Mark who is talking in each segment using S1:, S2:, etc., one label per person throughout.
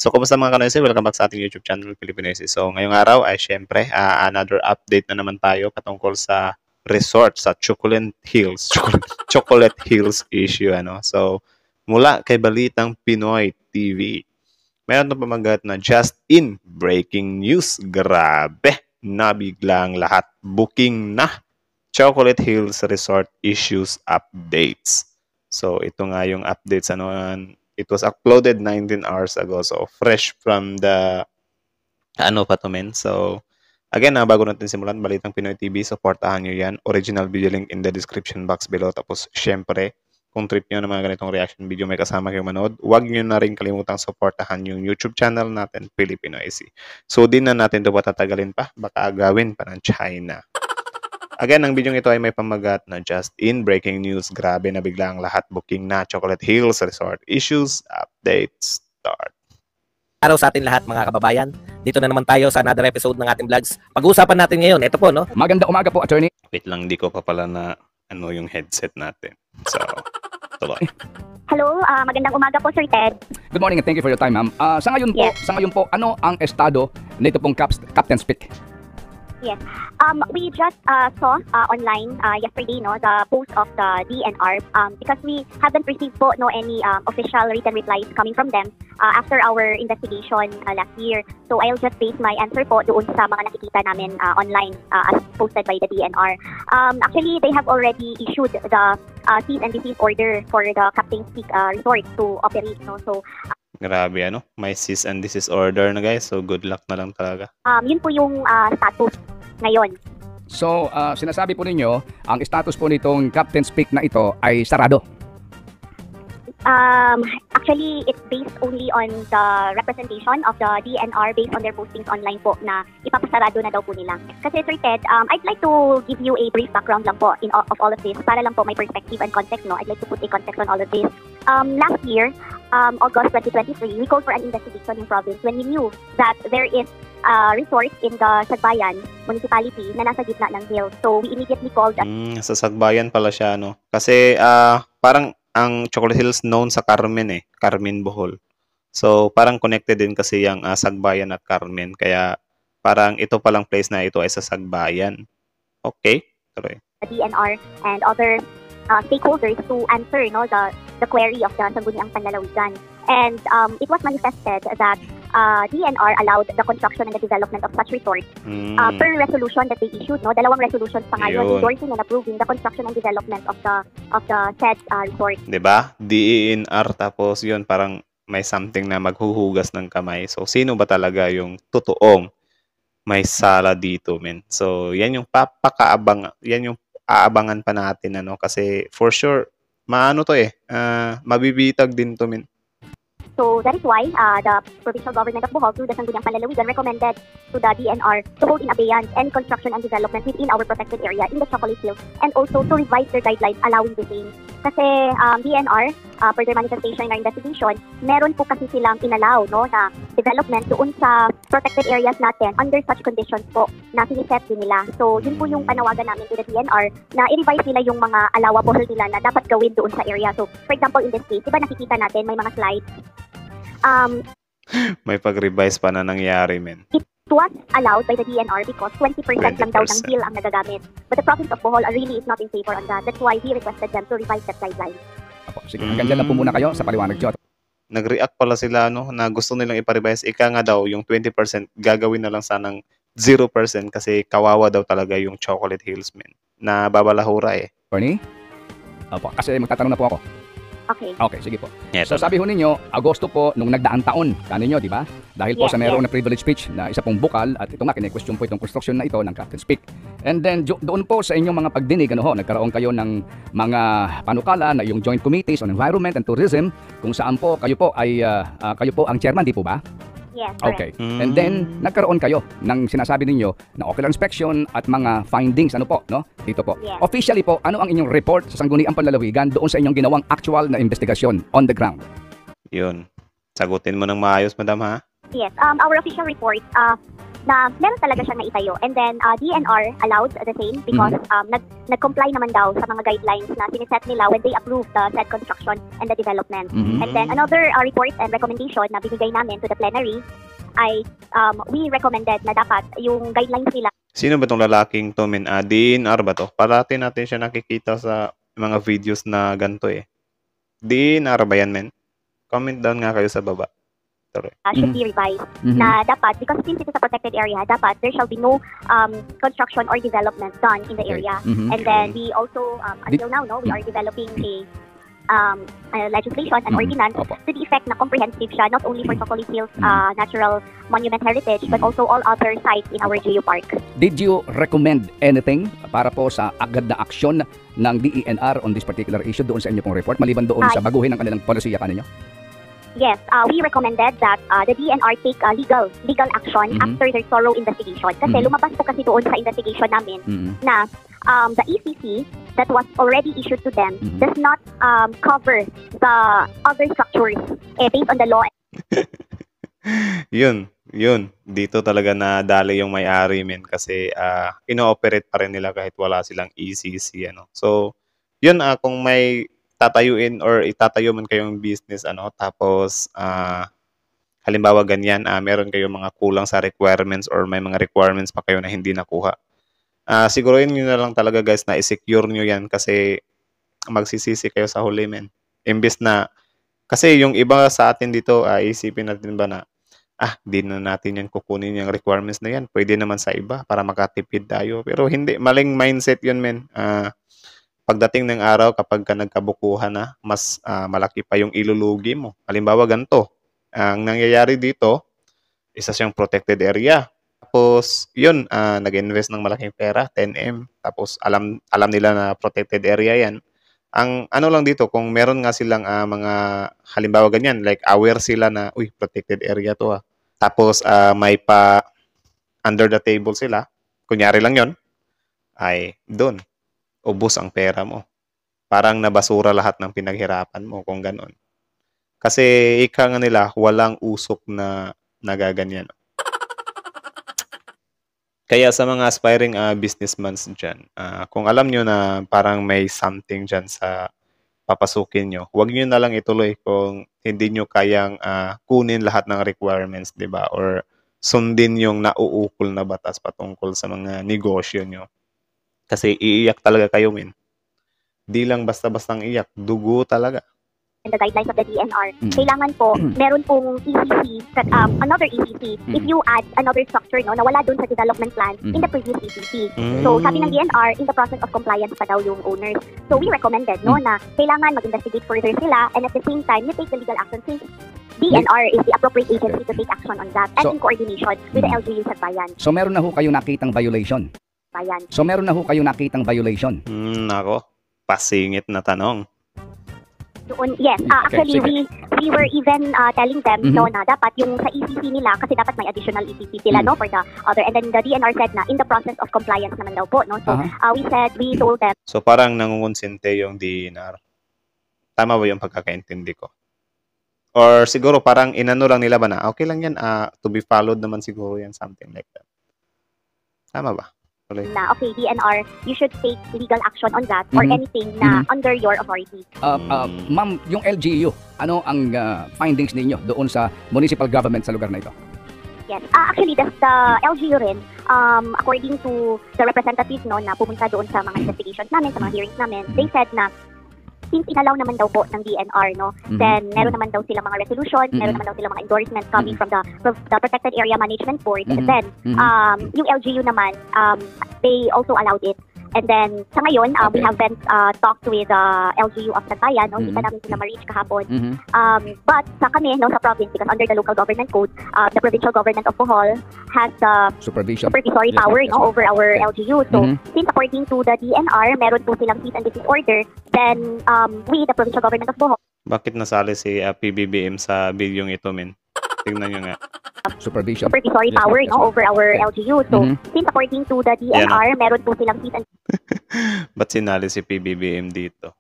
S1: So, kumusta mga kanoysi? Welcome back sa ating YouTube channel, Pilipinoysi. So, ngayong araw ay syempre, another update na naman tayo patungkol sa resort sa Chocolate Hills. Chocolate Hills issue, ano? So, mula kay Balitang Pinoy TV, meron na pamagat na just in breaking news. Grabe! Nabiglang lahat. Booking na. Chocolate Hills Resort issues updates. So, ito nga yung updates. It was uploaded 19 hours ago. So, fresh from the So, again, bago natin simulan, Balitang Pinoy TV, supportahan nyo yan. Original video link in the description box below. Tapos, syempre, kung trip nyo ng mga ganitong reaction video may kasama kayo manood, huwag nyo na rin kalimutang supportahan yung YouTube channel natin, Pilipinoysi. So, di na natin ito patatagalin pa. Baka agawin pa ng China. Again, ang video ito ay may pamagat na just in breaking news. Grabe na bigla ang lahat. Booking na Chocolate Hills Resort issues updates start.
S2: Araw sa atin lahat mga kababayan. Dito na naman tayo sa another episode ng ating vlogs. Pag-uusapan natin ngayon, ito po, no?
S3: Maganda umaga po, attorney.
S1: Wait lang, di ko pa pala na yung headset natin. So, tuloy.
S4: Hello, magandang umaga po, Sir Ted.
S3: Good morning and thank you for your time, ma'am. Sa ngayon po, ano ang estado nito pong Captain's Peak?
S4: Yes. We just saw online yesterday, no, the post of the DNR because we haven't received po any official written replies coming from them after our investigation last year. So I'll just base my answer po doon sa mga nakikita namin online as posted by the DNR. Actually, they have already issued the cease and desist order for the Captain's Peak Resort to operate, no. So
S1: Grabe, may cease and desist order na guys. So, good luck na lang talaga.
S4: Yun po yung status ngayon.
S3: So, sinasabi po ninyo, ang status po nitong Captain's Peak na ito ay sarado.
S4: Actually, it's based only on the representation of the DNR based on their postings online po na ipapasarado na daw po nila. Kasi Sir Ted, I'd like to give you a brief background lang po of all of this para lang po may perspective and context, no? I'd like to put a context on all of this. Last year, August 2023, we called for an investigation in province when we knew that there is a resort in the Sagbayan municipality na nasa gitna ng hill. So, we immediately called...
S1: Sa Sagbayan pala siya, no? Kasi parang ang Chocolate Hills known sa Carmen Carmen, Bohol. So, parang connected din kasi yung Sagbayan at Carmen. Kaya parang ito palang place na ito ay sa Sagbayan. Okay? Tuloy.
S4: DNR and other stakeholders to answer, no, the query of the Sangguniang Panlalawigan. And it was manifested that DNR allowed the construction and the development of such resort per resolution that they issued, no, dalawang resolutions pa ngayon endorsing and approving the construction and development of the said resort.
S1: 'Di ba? DENR tapos 'yun parang may something na maghuhugas ng kamay. So sino ba talaga yung totoong may sala dito, men? So yan yung yan yung aabangan pa natin kasi for sure maano to mabibitag din to, men.
S4: So that is why the provincial government of Bohol through the Sangguniang Panlalawigan recommended to the DNR to hold in abeyance any construction and development within our protected area in the Chocolate Hills and also to revise their guidelines allowing the same. Kasi DNR, per their manifestation in our investigation, meron po kasi silang inallow, no, na development doon sa protected areas natin under such conditions po na siniset din nila. So yun po yung panawagan namin to the DNR na i-revise nila yung mga allowable nila na dapat gawin doon sa area. So for example, in this case, diba nakikita natin may mga slides.
S1: May pag-revise pa na nangyari, men.
S4: It was allowed by the DNR because 20% lang daw ng hill ang nagagamit. But the province of Bohol really is not in favor on that. That's why we requested them to revise that guideline.
S3: Sige, hanggang dyan lang po muna kayo sa paliwanag nyo.
S1: Nag-react pala sila na gusto nilang ipa-revise. Ika nga daw, yung 20% gagawin na lang sanang 0% kasi kawawa daw talaga yung Chocolate Hills, men. Na babalahura
S3: Bernie? Opo, kasi magtatanong na po ako. Okay, sige po.
S1: Yes,
S3: so sabi ho ninyo, Agosto po nung nagdaang taon, kaninyo, di ba? Dahil po sa merong na privilege speech na isa pong bukal at ito nga kine-question po itong construction na ito ng Captain's Peak. And then doon po sa inyong mga pagdinig, nagkaroon kayo ng mga panukala na yung Joint Committees on Environment and Tourism kung saan po kayo po ang chairman, di po ba?
S4: Yes,
S3: okay. And then nagkaroon kayo ng sinasabi ninyo na ocular inspection at mga findings no? Dito po.
S4: Yes.
S3: Officially po, ano ang inyong report sa Sangguniang Panlalawigan doon sa inyong ginawang actual na investigasyon on the ground?
S1: Yun. Sagutin mo ng maayos, madam, ha?
S4: Yes. Our official report na meron talaga siyang naitayo. And then, DNR allowed the same because nag-comply naman daw sa mga guidelines na siniset nila when they approved the said construction and the development. And then, another report and recommendation na binigay namin to the plenary ay we recommended na dapat yung guidelines nila.
S1: Sino ba tong lalaking to, men? DNR ba to? Parati natin siya nakikita sa mga videos na ganito eh. DNR ba yan, men? Comment down nga kayo sa baba.
S4: Should be revised na dapat, because since it is a protected area, dapat there shall be no construction or development done in the area. And then we also, until now, we are developing a legislation and ordinance to the effect na comprehensive siya, not only for Chocolate Hills Natural Monument Heritage, but also all other sites in our Geo Park.
S3: Did you recommend anything para po sa agad na aksyon ng DENR on this particular issue doon sa inyo pong report, maliban doon sa baguhin ng kanilang polisiya kanino?
S4: Yes, we recommended that the DNR take legal action after their thorough investigation. Kasi lumabas po kasi doon sa investigation namin na the ECC that was already issued to them does not cover the other structures based on the law.
S1: Yun. Dito talaga nadali yung may-ari, men, kasi ino-operate pa rin nila kahit wala silang ECC, ano. So, yun, kung may tatayuin or itatayo man kayong business, ano, tapos halimbawa ganyan, meron kayong mga kulang sa requirements or may mga requirements pa kayo na hindi nakuha. Siguruhin nyo na lang talaga, guys, na i-secure nyo yan kasi magsisisi kayo sa huli, men. Imbes na, kasi yung iba sa atin dito, isipin natin ba na, di na natin yan kukunin yung requirements na yan. Pwede naman sa iba para makatipid tayo. Pero hindi, maling mindset yun, men. Pagdating ng araw, kapag ka nagkabukuhan na, mas malaki pa yung ilulugi mo. Halimbawa, ganito. Ang nangyayari dito, isa siyang protected area. Tapos, yun, nag-invest ng malaking pera, 10M. Tapos, alam nila na protected area yan. Ang ano lang dito, kung meron nga silang mga, halimbawa ganyan, like aware sila na, protected area to. Tapos, may pa under the table sila. Kunyari lang yon, ay doon. Ubos ang pera mo. Parang nabasura lahat ng pinaghirapan mo kung ganon. Kasi ika nga nila, walang usok na nagaganyan. Kaya sa mga aspiring businessmen dyan, kung alam nyo na parang may something dyan sa papasukin nyo, huwag nyo na lang ituloy kung hindi nyo kayang kunin lahat ng requirements, di ba? Or sundin yung nauukol na batas patungkol sa mga negosyo nyo. Kasi iiyak talaga kayo, men. Di lang basta-bastang iyak. Dugo talaga.
S4: And the guidelines of the DNR, kailangan po, meron pong ECC, another ECC, if you add another structure, na wala dun sa development plan in the previous ECC. So, sabi ng DNR, in the process of compliance pa daw yung owners. So, we recommended, na kailangan mag-investigate further sila, and at the same time, you take the legal action since DNR is the appropriate agency to take action on that, and in coordination with the LGUs at Bayan.
S3: So, meron na ho kayo nakitang violation? Nako,
S1: pasingit na tanong.
S4: Doon, yes. Actually, we were even telling them na dapat yung sa ECC nila, kasi dapat may additional ECC sila for the other. And then the DNR said na in the process of compliance naman daw po. No? So we told them.
S1: So parang nangungonsente yung DNR. Tama ba yung pagkakaintindi ko? Or siguro parang inano lang nila ba na okay lang yan, to be followed naman siguro yan, something like that. Tama ba?
S4: Na okay, DNR, you should take legal action on that or anything na under your authority.
S3: Ma'am, yung LGU, ano ang findings ninyo doon sa municipal government sa lugar na ito?
S4: Yes. Actually, the LGU rin, according to the representatives na pumunta doon sa mga investigations namin, sa mga hearings namin, they said na since inalaw naman daw po ng DNR, then meron naman daw silang mga resolutions, meron naman daw silang mga endorsements coming from the Protected Area Management Board. Then, yung LGU naman, they also allowed it. And then, sa ngayon, we haven't talked with LGU of Tagbayan, hindi pa namin sila ma-reach kahapon. But sa kami, sa province, because under the local government code, the provincial government of Bohol has the supervisory power over our LGU. So, since according to the DNR, meron po silang cease and desist order, then we, the provincial government of Bohol.
S1: Bakit nasali si PBBM sa video ito, men? Tingnan nyo nga.
S4: Supervisory power over our LGU. So, since according to the DNR, meron po silang cease and
S1: ba't sinali si PBBM dito?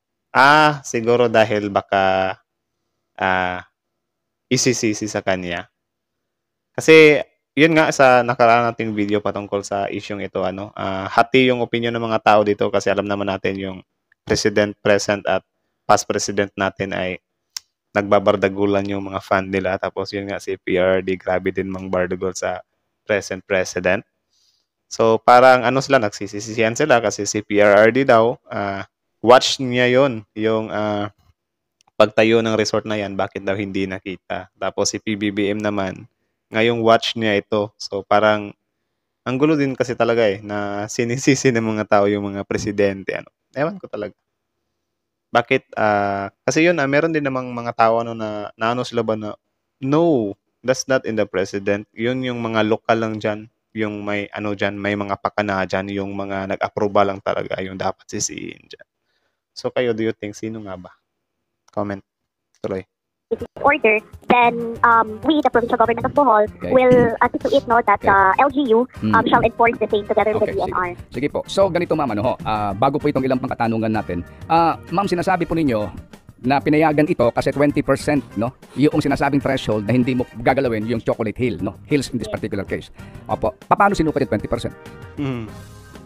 S1: Siguro dahil baka isisisi sa kanya. Kasi yun nga sa nakaraan nating video patungkol sa isyung ito, hati yung opinion ng mga tao dito kasi alam naman natin yung president, present at past president natin ay nagbabardagulan yung mga fan nila. Tapos yun nga si PRD, grabe din mangbardagol sa present president. So parang sila, nagsisisihan sila kasi si PRRD daw, watch niya yon yung pagtayo ng resort na yan, bakit daw hindi nakita. Tapos si PBBM naman, ngayong watch niya ito. So parang ang gulo din kasi talaga na sinisisi ng mga tao yung mga presidente. Ewan ko talaga. Bakit? Kasi yun, meron din namang mga tao na sila ba na, no, that's not in the president. Yun yung mga lokal lang dyan. Yung may dyan, may mga pakana dyan, yung mga nag-aproba lang talaga yung dapat sisihin dyan. So kayo, do you think sino nga ba? Comment. Tuloy.
S4: Order, then we, the provincial government of Bohol, will see to it that LGU shall enforce the same together with the DNR.
S3: Sige po. So ganito ma'am, bago po itong ilang pang katanungan natin, ma'am, sinasabi po ninyo na pinayagan ito kasi 20%, no? Yung sinasabing threshold na hindi mo gagalawin yung Chocolate Hill, no? Hills in this particular case. Opo. Paano sinukat yung 20%?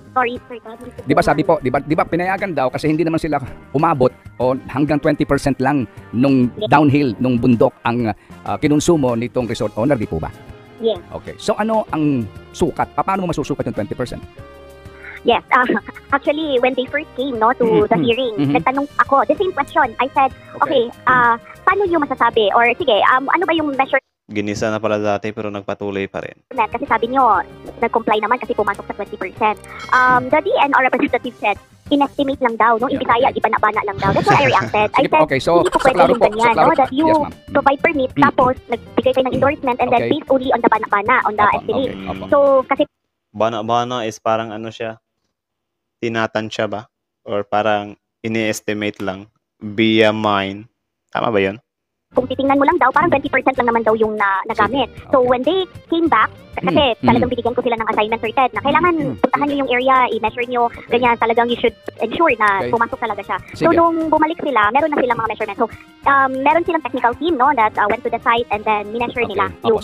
S4: Sorry, sir.
S3: Di ba sabi po, di ba pinayagan daw kasi hindi naman sila umabot o hanggang 20% lang nung downhill, nung bundok ang kinonsumo nitong resort owner, di po ba?
S4: Yes.
S3: Okay. So ano ang sukat? Paano mo masusukat yung 20%?
S4: Yes. Actually, when they first came to the hearing, nagtanong ako, the same question. I said, okay, paano nyo masasabi? Or sige, ano ba yung measure?
S1: Ginisa na pala dati pero nagpatuloy pa rin.
S4: Kasi sabi nyo, nag-comply naman kasi pumasok sa 20%. The DNR representative said, inestimate lang daw, no? In Bisaya, di ba-na lang daw. That's why I reacted. I said,
S3: okay, so,
S4: hindi po pwede yung ganyan, no? That you provide permit, tapos nagbigay kayo ng endorsement, and then based only on the bana-bana, on the estimate. So, kasi...
S1: Bana-bana is parang siya, tinatansya ba? Or parang ini-estimate lang via mine. Tama ba yun?
S4: Kung titingnan mo lang daw, parang 20% lang naman daw yung nagamit. So, when they came back, kasi talagang binigyan ko sila ng assignment or TED na kailangan puntahan nyo yung area, i-measure nyo, ganyan, talagang you should ensure na pumasok talaga siya. So, nung bumalik sila, meron na silang mga measurement. So, meron silang technical team, no, that went to the site and then mineasure nila yung,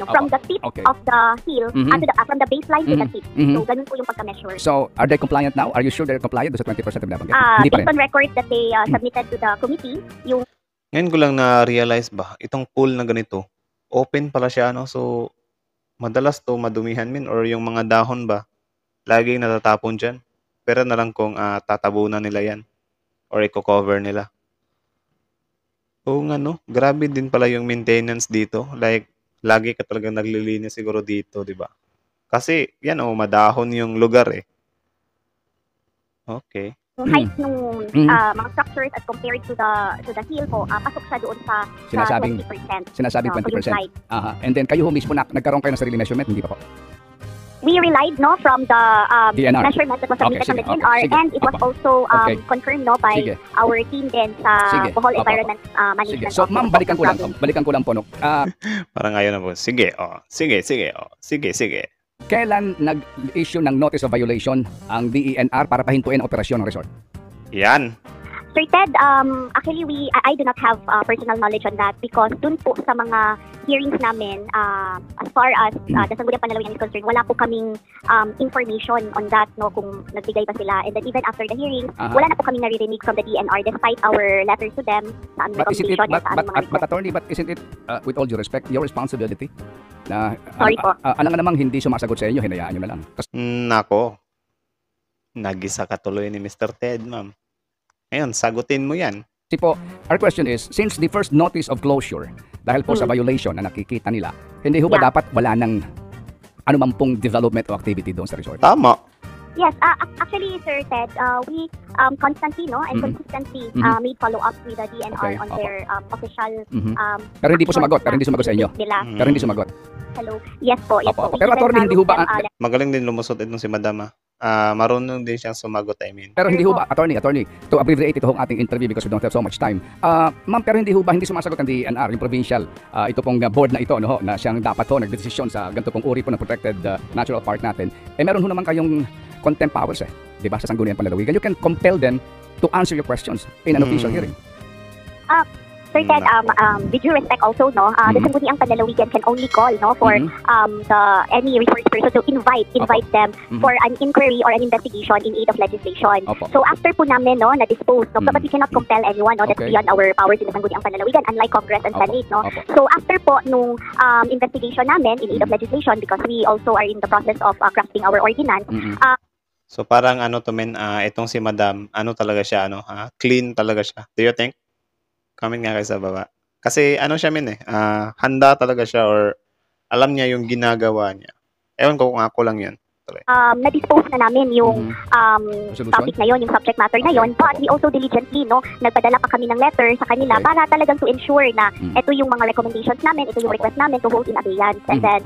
S4: from the tip of the hill, from the baseline to the tip. So, ganun po yung pagka-measure.
S3: So, are they compliant now? Are you sure they're compliant sa 20% na nabanggit?
S4: Based on record that they submitted to the committee, yung
S1: ngayon ko lang na-realize ba, itong pool na ganito, open pala siya, so madalas to madumihan or yung mga dahon ba, laging natatapon dyan. Pero na lang kung tatabunan nila yan or i-cover nila. Oo nga, no? Grabe din pala yung maintenance dito. Like, lagi ka talagang naglilinis siguro dito, di ba? Kasi, yan madahon yung lugar Okay.
S4: Yung height nung mga structures as compared to the hill po, pasok siya doon sa 20%.
S3: Sinasabing 20%. And then kayo mismo nagkaroon kayo ng sarili measurement, hindi pa po?
S4: We relied from the
S3: DNR.
S4: measurement that was submitted from the DNR, and it was also confirmed by our team din sa Bohol Environment Management.
S3: So ma'am, balikan ko lang po.
S1: Parang ayaw na po. Sige.
S3: Kailan nag-issue ng notice of violation ang DENR para pahintuin ang operasyon ng resort?
S1: Yan.
S4: Sir Ted, actually I do not have personal knowledge on that because dun po sa mga hearings namin, as far as the Sangguniang Panlalawigan is concerned, wala po kaming information on that, no, kung nagbigay ba sila. And then even after the hearing, wala na po kaming naririnig from the DNR despite our letters to them sa aming recommendation and sa aming mga request.
S3: But attorney, isn't it, with all due respect, your responsibility na
S4: sorry po.
S3: Alam nga namang hindi sumasagot sa inyo, hinayaan nyo na lang.
S1: Nako. Nagisa ka tuloy ni Mr. Ted, ma'am. Ngayon, sagutin mo yan.
S3: Kasi po, our question is, since the first notice of closure, dahil po sa violation na nakikita nila, hindi ho ba dapat wala ng anumang pong development o activity doon sa resort?
S1: Tama.
S4: Yes, actually, Sir Ted, we constantly and consistently made follow-up with the DNR on their official...
S3: Pero hindi po sumagot, sa inyo. Pero hindi sumagot.
S4: Hello. Yes po.
S3: Pero attorney, hindi ho ba...
S1: Magaling din lumusot itong si Madam. Marunong din siyang sumagot, I mean.
S3: Pero hindi ho ba, attorney, to abbreviate ito ating interview because we don't have so much time. Ma'am, pero hindi ho ba, hindi sumasagot ang DNR, yung provincial, ito pong board na ito, na siyang dapat nagdesisyon sa ganito pong uri po ng protected natural park natin. Meron ho naman kayong contempt powers, di ba, sa Sangguniang Panlalawigan. You can compel them to answer your questions in an official hearing.
S4: Sir Ted, with due respect also, no, the Sangguniang Panlalawigan can only call, no, for any resource person to invite them for an inquiry or an investigation in aid of legislation. So after po namin, no, na-dispose, no, but we cannot compel anyone, no, that's beyond our powers in the Sangguniang Panlalawigan, unlike Congress and Senate, no. So after po nung investigation namin in aid of legislation, because we also are in the process of crafting our ordinance,
S1: So parang ano to men, itong si Madam, ano talaga siya, clean talaga siya. Do you think? Comment nga kayo sa baba. Kasi ano siya men handa talaga siya or alam niya yung ginagawa niya. Ewan ko kung ako lang yan.
S4: na-dispose na namin yung topic na yon, yung subject matter na yon, but we also diligently, no, nagpadala pa kami ng letter sa kanila para talagang to ensure na ito yung mga recommendations namin, ito yung request namin to hold in abeyance. And then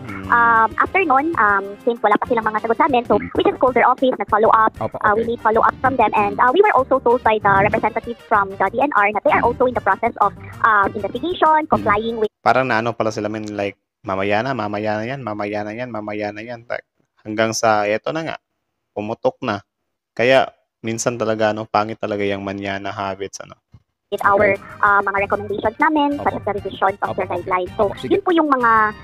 S4: after nun, since wala pa silang mga sagot sa amin, so we just called their office, nag-follow up, we made follow up from them, and we were also told by the representatives from the DNR that they are also in the process of investigation, complying with.
S1: Parang naano pala sila men, like mamaya na yan. Hanggang sa eto na nga, pumutok na. Kaya minsan talaga pangit talaga yung manyana habits
S4: with our mga recommendations namin, such as the revision of their guidelines. So, yun po yung mga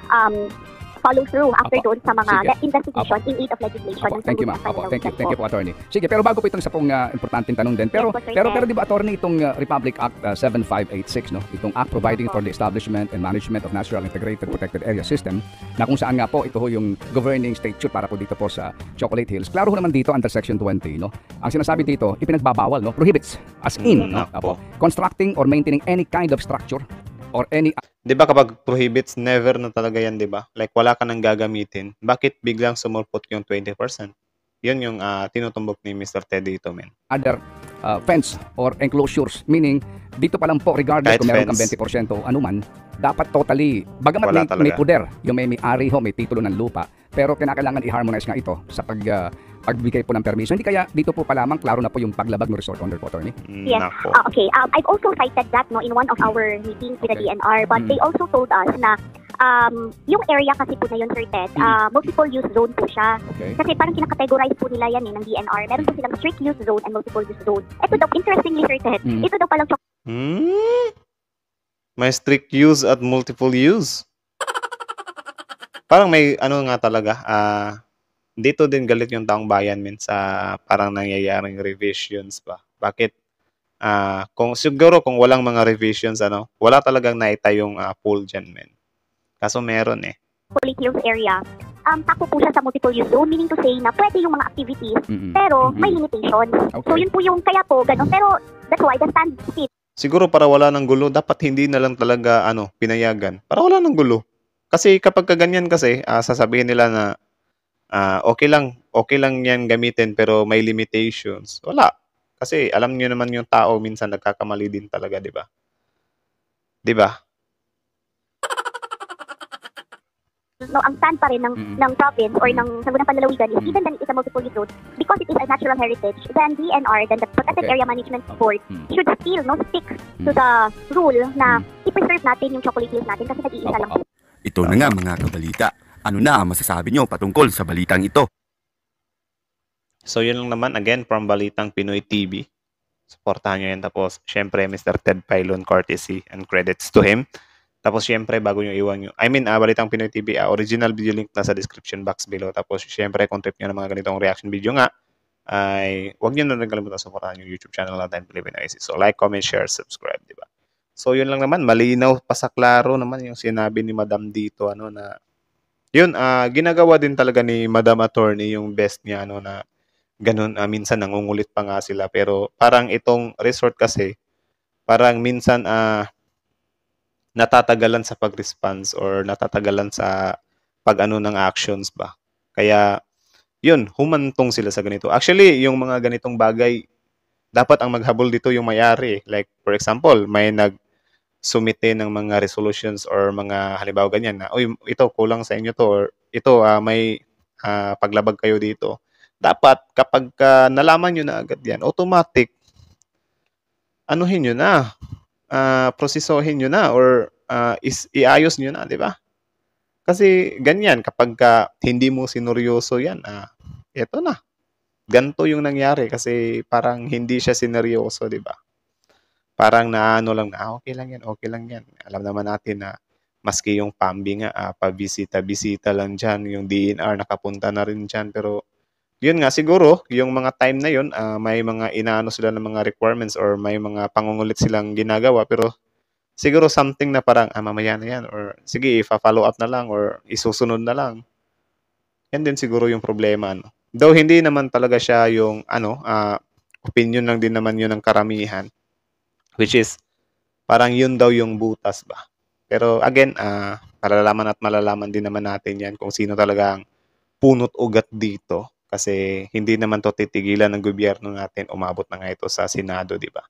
S4: follow through after doon sa mga investigation in aid of legislation.
S3: Thank you, ma'am. Thank you po, attorney. Sige, pero bago po itong isa pong importanteng tanong din. Pero di ba, attorney, itong Republic Act 7586, no? Itong Act providing for the establishment and management of National Integrated Protected Area System, na kung saan nga po ito yung governing statute para po dito po sa Chocolate Hills. Klaro ho naman dito under Section 20, no? Ang sinasabi dito, ipinagbabawal, no? Prohibits, as in, no? Constructing or maintaining any kind of structure or any.
S1: Di ba kapag prohibits, never na talaga yan, di ba? Like wala ka nang gagamitin. Bakit biglang sumulpot yung 20%? Yun yung tinutumbok ni Mr. Ted dito, men.
S3: Other fence or enclosures, meaning dito pa lang po, regardless kung meron kang 20% o anuman, dapat totally, bagamat may poder, yung may-ari ho, may titulo ng lupa, pero kinakailangan i-harmonize nga ito sa pagbigay po ng permission. Hindi kaya dito po pa lamang, klaro na po yung paglabag ng resort order po, attorney?
S4: Yes. Okay. I've also cited that, no, in one of our meetings with the DNR, but they also told us na yung area kasi po na yun, Sir Ted, multiple use zone po siya. Kasi parang kinakategorize po nila yan ng DNR. Meron po silang strict use zone and multiple use zone. Ito daw, interestingly, Sir Ted, ito daw palang
S1: may strict use at multiple use. Parang may nga talaga, dito din galit yung taong bayan min sa parang nangyayaring revisions ba. Bakit? Siguro kung walang mga revisions, wala talagang naitayong pool dyan, men. Kaso meron
S4: Chocolate Hills area. Tako po siya sa multiple use zone, meaning to say na pwede yung mga activities, pero may limitations. So yun po yung kaya po, ganun. Pero that's why the stand fit.
S1: Siguro para wala ng gulo, dapat hindi na lang talaga pinayagan. Para wala ng gulo. Kasi kapag kaganyan kasi, sasabihin nila na okay lang yan gamitin pero may limitations. Wala. Kasi alam niyo naman yung tao minsan nagkakamali din talaga, di ba? Di ba?
S4: No, ang stand pa rin ng province or ng Sangguniang Panlalawigan is even then it's a multiple use zone, because it is a natural heritage, then DNR, then the Protected Area Management Board should still stick to the rule na i-preserve natin yung Chocolate Hills natin kasi nag-iisa lang.
S5: Ito na nga mga kabalita. Ano na ang masasabi nyo patungkol sa balitang ito?
S1: So yun lang naman, again, from Balitang Pinoy TV. Supportahan nyo yan. Tapos, syempre, Mr. Ted Pailon, courtesy and credits to him. Tapos, syempre, bago nyo iwan nyo, Balitang Pinoy TV, original video link na sa description box below. Tapos, syempre, kung trip nyo ng mga ganitong reaction video nga, ay huwag nyo na rin kalimutan supportahan yung YouTube channel natin, Philippine IC. So, like, comment, share, subscribe, di ba? So, yun lang naman, malinaw, pasaklaro naman yung sinabi ni Madam dito, na yun, ginagawa din talaga ni Madam Attorney yung best niya, na ganun, minsan nangungulit pa nga sila. Pero parang itong resort kasi, parang minsan natatagalan sa pag-response or natatagalan sa pag-ano ng actions ba. Kaya, yun, humantong sila sa ganito. Actually, yung mga ganitong bagay, dapat ang maghabol dito yung may-ari. Like, for example, may sumite ng mga resolutions or mga halimbawa ganyan na, uy, ito kulang sa inyo to, or ito may paglabag kayo dito. Dapat kapag nalaman nyo na agad yan, automatic anuhin nyo na, prosesohin nyo na, or iayos nyo na, di ba? Kasi ganyan, kapag hindi mo sineryoso yan, eto na. Ganito yung nangyari kasi parang hindi siya sineryoso, di ba? parang naano lang na, okay lang yan, okay lang yan. Alam naman natin na maski yung PAMBI nga, pabisita-bisita lang dyan, yung DNR nakapunta na rin dyan, pero yun nga, siguro, yung mga time na yun, may mga inaano sila ng mga requirements or may mga pangungulit silang ginagawa, pero siguro something na parang, mamaya na yan, or sige, ifa-follow up na lang, or isusunod na lang. Yan din siguro yung problema, no? Though hindi naman talaga siya yung, opinion lang din naman yun ng karamihan, which is, parang yun daw yung butas ba. Pero again, malalaman at malalaman din naman natin yan kung sino talaga ang punot ugat dito. Kasi hindi naman to titigilan ng gobyerno natin. Umabot na nga ito sa Senado, di ba?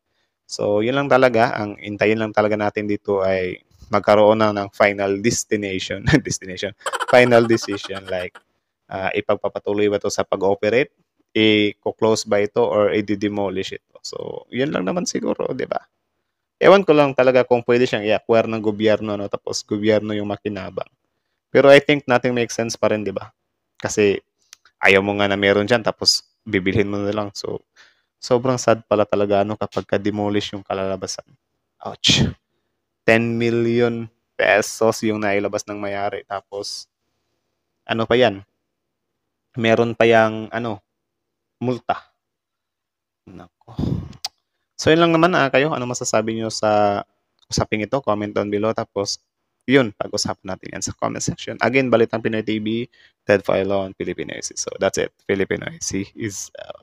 S1: So, yun lang talaga. Ang intayin lang talaga natin dito ay magkaroon na ng final destination. Final decision. Like, ipagpapatuloy ba ito sa pag-operate? I-close ba ito or i-demolish ito? So, yun lang naman siguro, di ba? Ewan ko lang talaga kung pwede siyang i-acquire ng gobyerno, no? Tapos gobyerno yung makinabang. Pero I think nothing makes sense pa rin, di ba? Kasi ayaw mo nga na meron dyan, tapos bibilhin mo na lang. So, sobrang sad pala talaga kapag ka-demolish yung kalalabasan. Ouch. 10 million pesos yung nailabas ng mayari. Tapos, ano pa yan? Meron pa yang, multa. Nako. So, yun lang naman kayo. Ano masasabi nyo sa usaping ito? Comment down below. Tapos, yun, pag-usapan natin yan sa comment section. Again, Balitang Pinoy TV, Ted Filon, Filipino IC. So, that's it. Filipino IC is out.